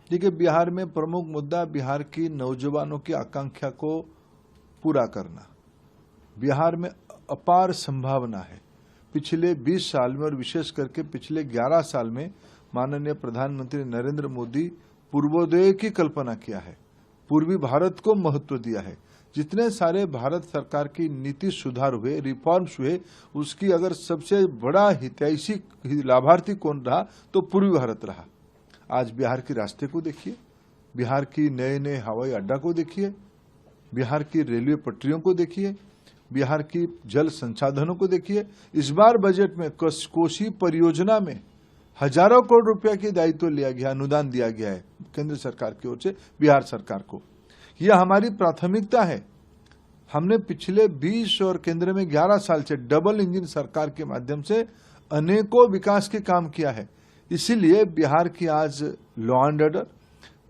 देखिए, बिहार में प्रमुख मुद्दा बिहार की नौजवानों की आकांक्षा को पूरा करना। बिहार में अपार संभावना है। पिछले 20 साल में और विशेष करके पिछले 11 साल में माननीय प्रधानमंत्री नरेंद्र मोदी पूर्वोदय की कल्पना किया है, पूर्वी भारत को महत्व दिया है। जितने सारे भारत सरकार की नीति सुधार हुए, रिफॉर्म्स हुए, उसकी अगर सबसे बड़ा हितैषी लाभार्थी कौन रहा तो पूर्वी भारत रहा। आज बिहार के रास्ते को देखिए, बिहार की नए नए हवाई अड्डा को देखिए, बिहार की रेलवे पटरियों को देखिए, बिहार की जल संसाधनों को देखिए। इस बार बजट में कोसी परियोजना में हजारों करोड़ रुपया की दायित्व लिया गया, अनुदान दिया गया है केंद्र सरकार की ओर से बिहार सरकार को। यह हमारी प्राथमिकता है। हमने पिछले 20 और केंद्र में 11 साल से डबल इंजन सरकार के माध्यम से अनेकों विकास के काम किया है। इसीलिए बिहार की आज लॉ एंड ऑर्डर,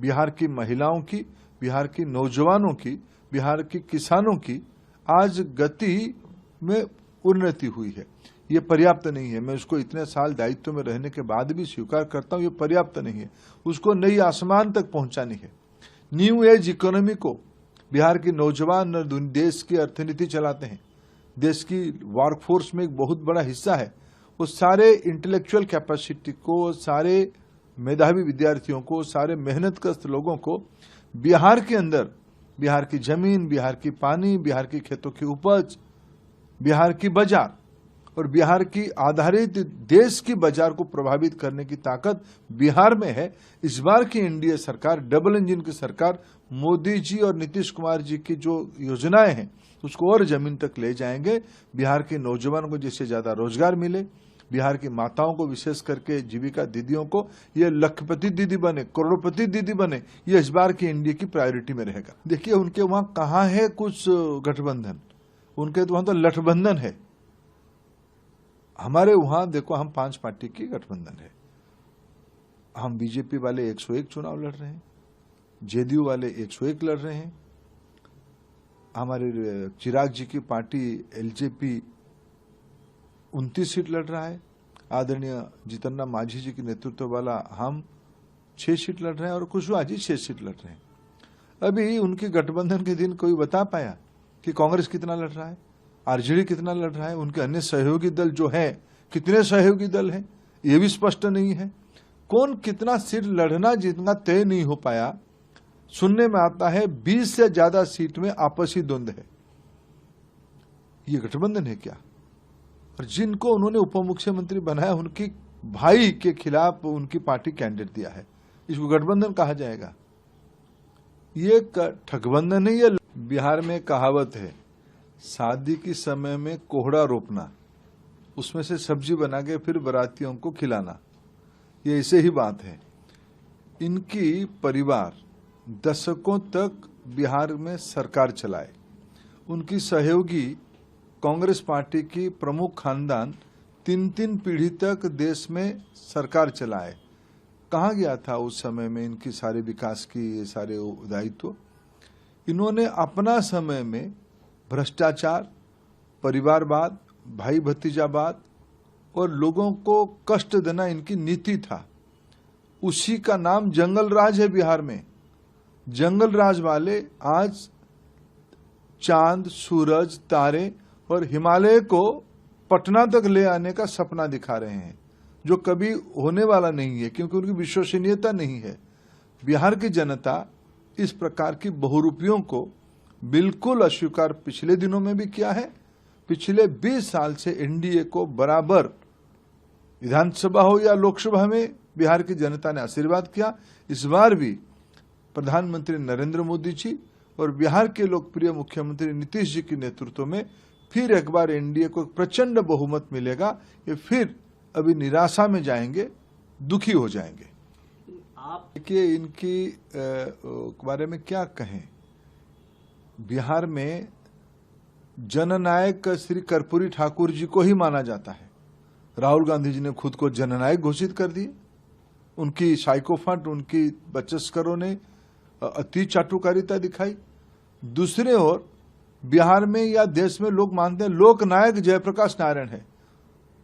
बिहार की महिलाओं की, बिहार की नौजवानों की, बिहार की किसानों की आज गति में उन्नति हुई है। ये पर्याप्त नहीं है। मैं उसको इतने साल दायित्व में रहने के बाद भी स्वीकार करता हूं, ये पर्याप्त नहीं है। उसको नई आसमान तक पहुंचानी है। न्यू एज इकोनॉमी को बिहार के नौजवान देश की अर्थनीति चलाते हैं, देश की वर्कफोर्स में एक बहुत बड़ा हिस्सा है। वो सारे इंटेलेक्चुअल कैपेसिटी को, सारे मेधावी विद्यार्थियों को, सारे मेहनतकश लोगों को बिहार के अंदर, बिहार की जमीन, बिहार की पानी, बिहार की खेतों की उपज, बिहार की बाजार और बिहार की आधारित देश की बाजार को प्रभावित करने की ताकत बिहार में है। इस बार की एनडीए सरकार, डबल इंजन की सरकार, मोदी जी और नीतीश कुमार जी की जो योजनाएं हैं उसको और जमीन तक ले जाएंगे। बिहार के नौजवानों को जिससे ज्यादा रोजगार मिले, बिहार की माताओं को, विशेष करके जीविका दीदियों को ये लखपति दीदी बने, करोड़पति दीदी बने, ये इस बार की एनडीए की प्रायोरिटी में रहेगा। देखिए, उनके वहां कहां है कुछ गठबंधन, उनके तो वहां तो लठबंधन है। हमारे वहां देखो, हम 5 पार्टी की गठबंधन है। हम बीजेपी वाले 101 चुनाव लड़ रहे हैं, जेडीयू वाले 101 लड़ रहे हैं, हमारे चिराग जी की पार्टी एलजेपी 29 सीट लड़ रहा है, आदरणीय जितन राम मांझी जी के नेतृत्व वाला हम 6 सीट लड़ रहे हैं और कुशवाहा जी 6 सीट लड़ रहे हैं। अभी उनकी गठबंधन के दिन कोई बता पाया कि कांग्रेस कितना लड़ रहा है, आरजेडी कितना लड़ रहा है, उनके अन्य सहयोगी दल जो है कितने सहयोगी दल हैं, ये भी स्पष्ट नहीं है। कौन कितना सीट लड़ना जितना तय नहीं हो पाया। सुनने में आता है 20 से ज्यादा सीट में आपसी द्वंद्व है। ये गठबंधन है क्या? और जिनको उन्होंने उप मुख्यमंत्री बनाया उनकी भाई के खिलाफ उनकी पार्टी कैंडिडेट दिया है, इसको गठबंधन कहा जाएगा? ये ठगबंधन नहीं है। बिहार में कहावत है, शादी के समय में कोहड़ा रोपना, उसमें से सब्जी बना के फिर बारातियों को खिलाना, ये ऐसे ही बात है। इनकी परिवार दशकों तक बिहार में सरकार चलाए, उनकी सहयोगी कांग्रेस पार्टी की प्रमुख खानदान 3-3 पीढ़ी तक देश में सरकार चलाए। कहाँ गया था उस समय में इनकी सारे विकास की ये सारे दायित्व? इन्होंने अपना समय में भ्रष्टाचार, परिवारवाद, भाई भतीजावाद और लोगों को कष्ट देना इनकी नीति था। उसी का नाम जंगल राज है बिहार में। जंगल राज वाले आज चांद, सूरज, तारे और हिमालय को पटना तक ले आने का सपना दिखा रहे हैं, जो कभी होने वाला नहीं है क्योंकि उनकी विश्वसनीयता नहीं है। बिहार की जनता इस प्रकार की बहुरूपियों को बिल्कुल अस्वीकार पिछले दिनों में भी किया है। पिछले 20 साल से एनडीए को बराबर विधानसभा हो या लोकसभा में बिहार की जनता ने आशीर्वाद किया। इस बार भी प्रधानमंत्री नरेंद्र मोदी जी और बिहार के लोकप्रिय मुख्यमंत्री नीतीश जी के नेतृत्व में फिर एक बार एनडीए को प्रचंड बहुमत मिलेगा। ये फिर अभी निराशा में जाएंगे, दुखी हो जाएंगे। आप देखिए, इनकी बारे में क्या कहें। बिहार में जननायक श्री कर्पूरी ठाकुर जी को ही माना जाता है। राहुल गांधी जी ने खुद को जननायक घोषित कर दिए। उनकी साइकोफंट, उनकी बचस्करों ने अति चाटुकारिता दिखाई। दूसरे ओर बिहार में या देश में लोग मानते हैं लोकनायक जयप्रकाश नारायण है।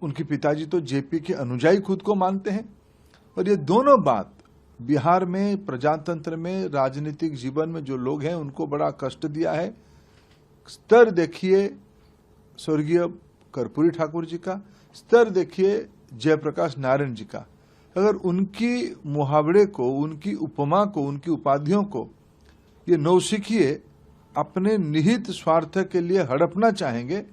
उनके पिताजी तो जेपी के अनुयायी खुद को मानते हैं। और ये दोनों बात बिहार में प्रजातंत्र में राजनीतिक जीवन में जो लोग हैं उनको बड़ा कष्ट दिया है। स्तर देखिए स्वर्गीय कर्पूरी ठाकुर जी का, स्तर देखिए जयप्रकाश नारायण जी का। अगर उनकी मुहावरे को, उनकी उपमा को, उनकी उपाधियों को ये नौसिखिए अपने निहित स्वार्थ के लिए हड़पना चाहेंगे,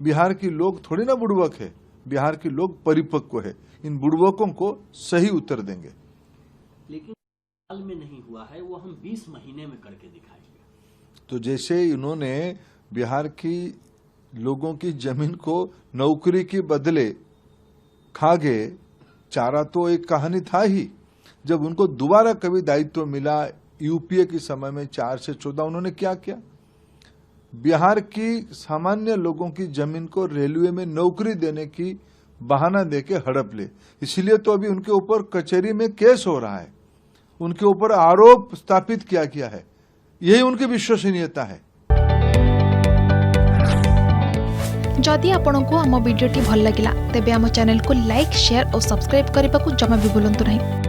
बिहार के लोग थोड़ी ना बुड़वक है, बिहार के लोग परिपक्व है, इन बुड़वकों को सही उत्तर देंगे। लेकिन साल में नहीं हुआ है, वो हम 20 महीने में करके दिखाएंगे। तो जैसे इन्होंने बिहार की लोगों की जमीन को नौकरी के बदले खा गए, चारा तो एक कहानी था ही। जब उनको दोबारा कभी दायित्व मिला यूपीए के समय में 4 से 14, उन्होंने क्या किया? बिहार की सामान्य लोगों की जमीन को रेलवे में नौकरी देने की बहाना देके हड़प ले। इसलिए तो अभी उनके ऊपर कचहरी में केस हो रहा है, उनके ऊपर आरोप स्थापित किया गया है। यही उनकी विश्वसनीयता है। जदि आपंक आम भिडी भल लगा तेब आम चैनल को लाइक, शेयर और सब्सक्राइब करने को जमा भी भूलु नहीं।